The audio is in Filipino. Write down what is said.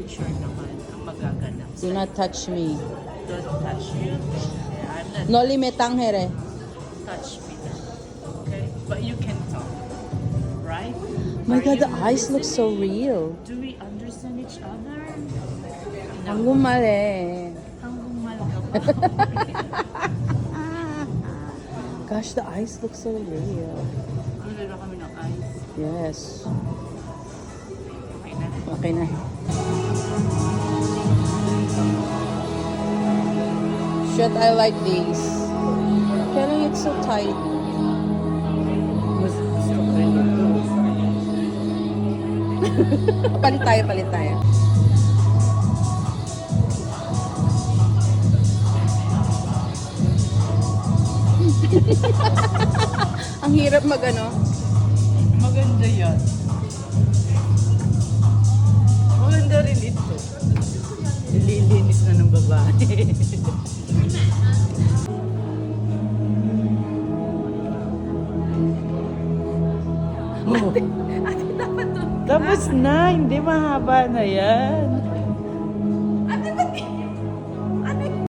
future naman ang magaganap. Do not touch me. Don't touch me. I'm not No limitang here. touch me now. Okay? But you can talk. Right? My Are God, the you eyes look so listening? real. Do we understand each other? Ang gumali. Hanggang ka pa. Gosh, the eyes look so real. Ano na kami ng eyes? Yes. Okay na. Okay na. Shit, I like these. Kaya lang it's so tight. Mas gusto ko rin ito. Palit tayo, palit tayo. Ang hirap magano. Maganda yan. Maganda rin ito. Nililinis na ng babae. Oh. Ate, dapat to. Tapos na, hindi mahaba na yan.